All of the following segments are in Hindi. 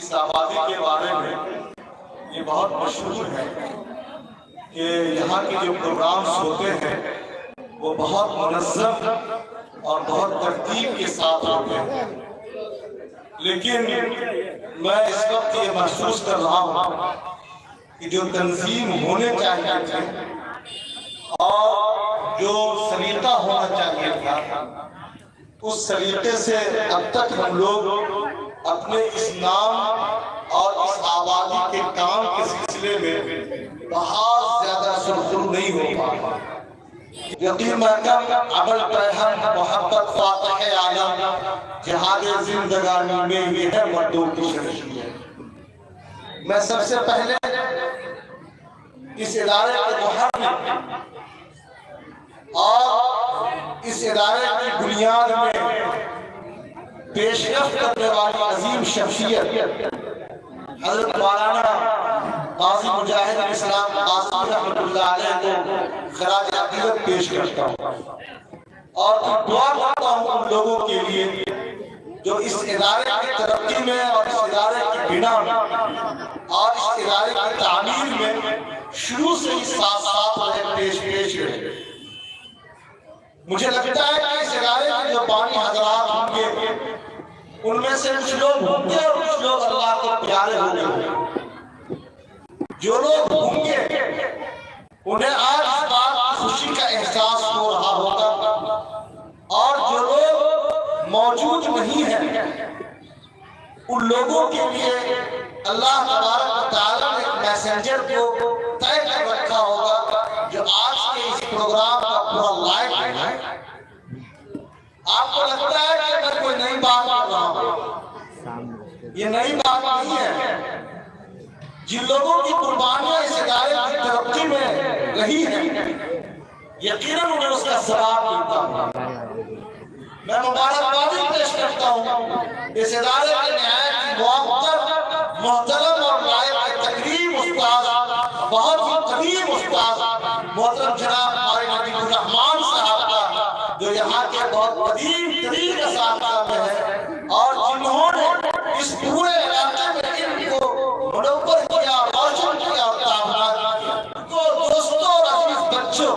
इस आबादी के बारे में ये बहुत मशहूर है कि यहाँ के जो प्रोग्राम्स होते हैं वो बहुत मुनज़्ज़म और बहुत तरतीब के साथ होते हैं, लेकिन मैं इस वक्त ये महसूस कर रहा हूँ कि जो तंजीम होने चाहिए थे और जो सलीका होना चाहिए था, उस सलीके से अब तक हम लोग अपने इस नाम और इस आबादी के काम के सिलसिले में बहुत ज्यादा सुरखुर नहीं हो पा। यकीन महकम अमल पैहम मोहब्बत फातिह आलम जहादे जिंदगानी में ये है मर्दों की शख्सियत। मैं सबसे पहले इस इदारे के मुहर्रिर और इस इदारे की बुनियाद में पेशरफ्त करने वाली अजीम शख्सियत हज़रत मौलाना काज़ी मुजाहिद इस्लाम काज़ी रहमतुल्लाह अलैह को खराज अक़ीदत पेश करता हूँ और दुआ करता हूँ उन लोगों के लिए जो इस इदारे की तरक्की में और इस इदारे की बिना में और इस इदारे की तामीर में शुरू से ही साथ साथ रहे, पेश रहे। मुझे लगता है कि इस इदारे के जो बानी हज़रात होंगे उनमें से कुछ लोग होंगे और कुछ लोग अल्लाह के प्यारे होंगे। जो लोग होंगे उन्हें आज इस बात की खुशी का एहसास हो रहा होगा, और जो लोग मौजूद नहीं हैं उन लोगों के लिए अल्लाह तबारक व तआला ने एक मैसेंजर को तय कर रखा होगा जो आज के इस प्रोग्राम का पूरा लाइव है। आपको लगता है कि मैं कोई नई बात कर रहा हूँ, ये नई बात नहीं है। जिन लोगों की कुर्बानियां इस इदारे की तरक्की में रही हैं, यकीनन उन्हें उसका सवाब मिलता है। मैं मुबारकबादी पेश करता हूँ इस इदारे के नहायत ही मोहतरम और लायक तकरीम उस्ताद, बहुत ही करीम उस्ताद मोहतरम जनाब नबीउर रहमान साहब का, जो यहाँ के बहुत कदीम तरीन असातिज़ा में है और जिन्होंने इस पूरे इलाके में इनको मुनव्वर किया, रोशन किया और ताबनात किया। तो दोस्तों और अजीज बच्चों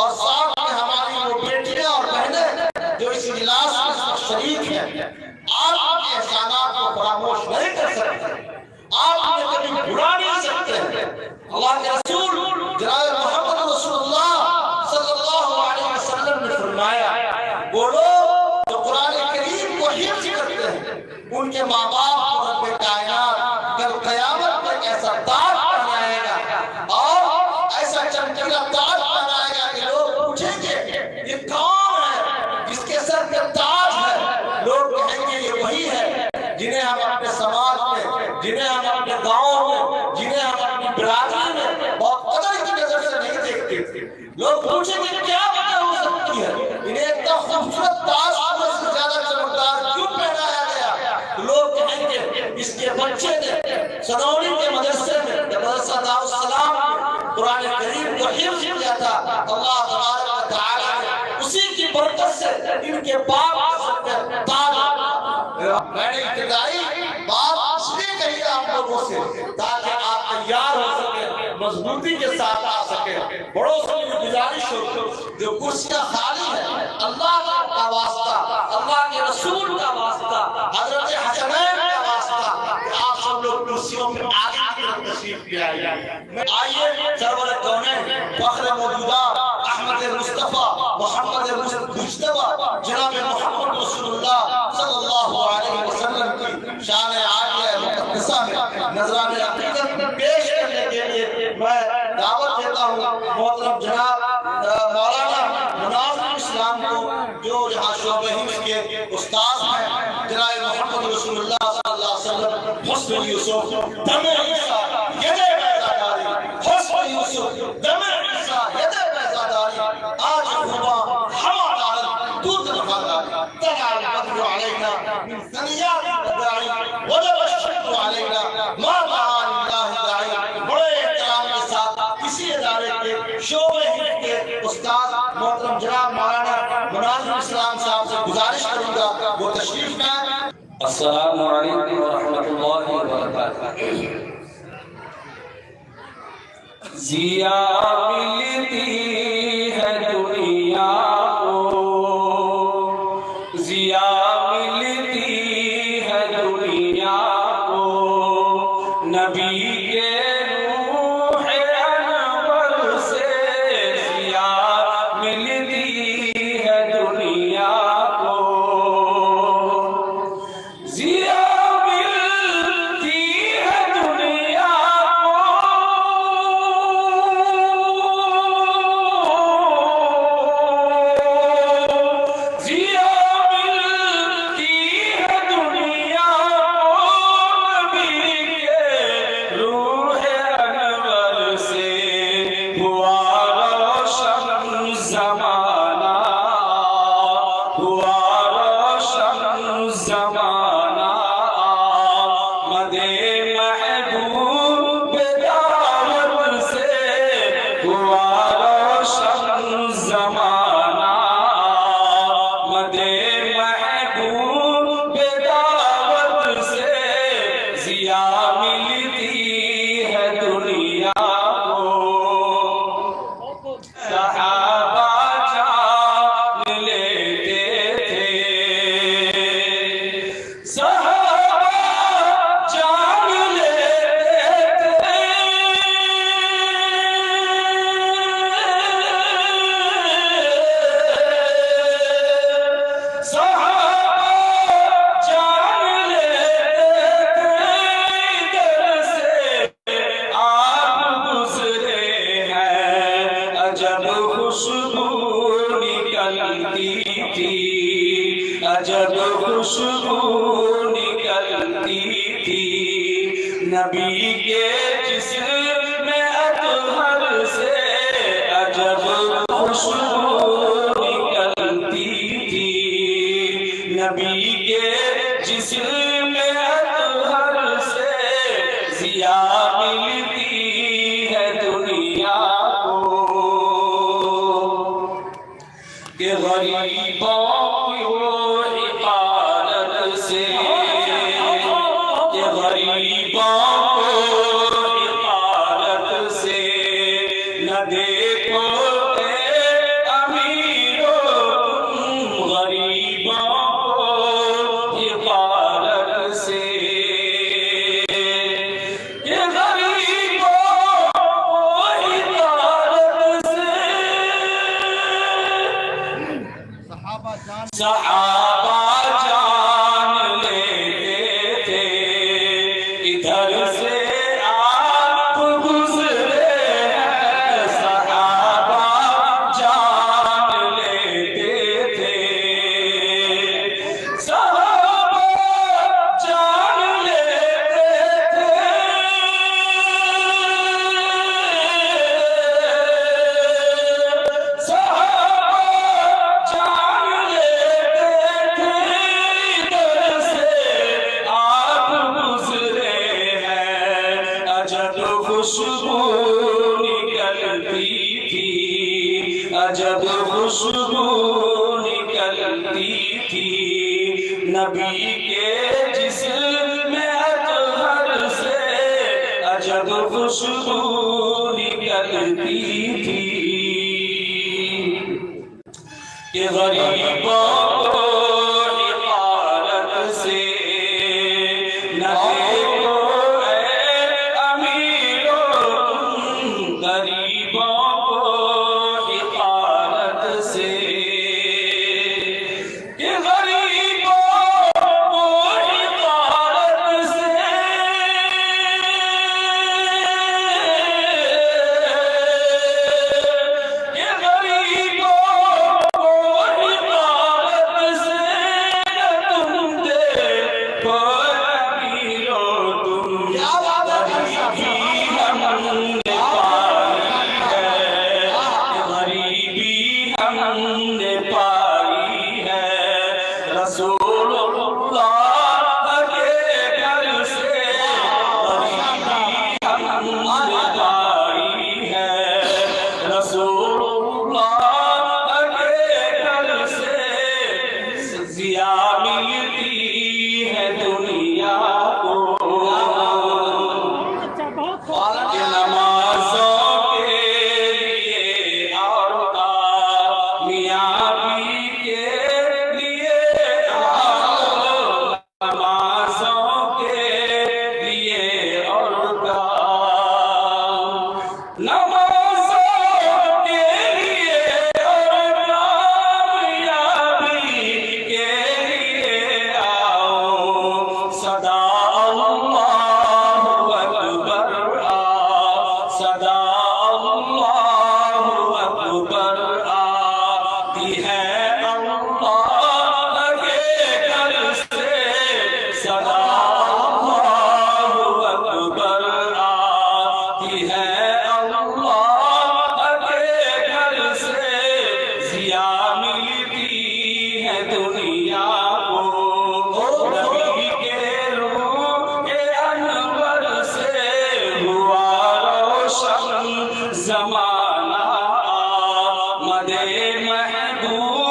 और साथ में हमारी वो बेटियां और बहनें जो इस इजलास में शरीक हैं, आप आपके एहसानात को फरामोश नहीं कर सकते, आप उन्हें कभी भुला नहीं सकते। अल्लाह के रसूल जनाब मोहम्मद रसूलुल्लाह सल्लल्लाहु अलैहि वसल्लम ने फरमाया, वो लोग जो कुरान करीम को हिफ्ज़ करते हैं उनके माँ बाप को रब्बे कायनात कल क़यामत में ऐसा ताज पहनाएगा और ऐसा चमकीला ताज पहनाएगा कि लोग पूछेंगे ये कौन है जिसके सर पे ताज है। लोग कहेंगे ये वही है जिन्हें हम अपने समाज में, जिन्हें हम अपने गाँव में, जिन्हें हम अपनी बिरादरी में बहुत कदर की नजर से नहीं देखते। लोग पूछेंगे क्या वजह हो सकती है, इन्हें इतना खूबसूरत ताज से ज्यादा चमकदार क्यों पहनाया गया। लोग कहेंगे इसके बच्चे ने सनौली के मदरसे में, मदरसा दारुस सलाम में कुरान करीम को हिफ्ज़ किया था। अल्लाह तबारक व तआला ने उसी की बरकत से इनके बाप के ताज। मैंने इब्तिदाई बात इसलिए कही आप लोगों से ताकि आप तैयार हो सके, मजबूती के साथ आ सके। बड़ों से गुजारिश हो, जो कुर्सियां खाली है, अल्लाह का वास्ता, अल्लाह के रसूल का वास्ता, हजरत हसनैन का वास्ता, आप सब लोग कुर्सियों में आगे की तरफ तशरीफ ले आइए। आइए सरवर कौनैन फख्र मौजूदा अहमद मुस्तफा मोहम्मद मुस्तफा जनाब मोहम्मद रसूलुल्लाह सल्लल्लाहु अलैहि वसल्लम की शान आलिया मुक़द्दसा में नजराने अक़ीदत पेश करने के लिए मैं दावत देता हूँ मोहतरम जनाब मौलाना मुनाज़िर इस्लाम को, जो यहाँ शोबे हिफ्ज़ के उस्ताद हैं, जनाब मोहम्मद रसूलुल्लाह सल्लल्लाहु अलैहि वसल्लम हुस्न यूसुफ दमे ईसा यदे बैज़ादारी, हुस्न यूसुफ दमे ईसा यदे बैज़ादारी, आज हुआ हवा दारन दूध नफादारी, तलाल बद्र अलैना मिन सनियात बदाई वजब अश्शक्र अलैना मा माअल्लाह दाई। बड़े एहतराम के साथ इसी इदारे के शोबे हिफ्ज़ के उस्ताद मोहतरम जनाब मौलाना मुनाज़िर इस्लाम साहब से गुजारिश करूंगा वो तशरीफ लाएं। अस्सलामु अलैकुम व रहमतुल्लाहि व जिया मिलती है दुनिया को, जिया मिलती है दुनिया को, नबी के रूह अनवर से जिया मिलती है दुनिया को, जिया मिलती है दुनिया अजब खुशबू निकलती थी नबी के जिस्म में अतहर से, अजब खुशबू निकलती थी नबी के जिस्म में अतहर से, जिया मिलती है दुनिया को कि गरीबों सहाबा जान लेते थे इधर से आप गुजरे हैं, सहाबा जान लेते थे, सहाबा जान लेते थे, खुशबू निकलती थी, अजब खुशबू निकलती थी नबी के जिस्म में अतहर से, अजब खुशबू निकलती थी कि गरीबों को इमारत से न देखो गरीबों को इमारत से, कि गरीबों को इमारत से, कि गरीबों को इमारत अल्लाहु अकबर सदा अल्लाहु अकबर आती है अल्लाह के घर से सदा अल्लाहु अकबर आती है अल्लाह के घर से जिया मिलती है दुनिया को नबी के रूह के अनवर से हुआ रोशन जमाना मदे महबूब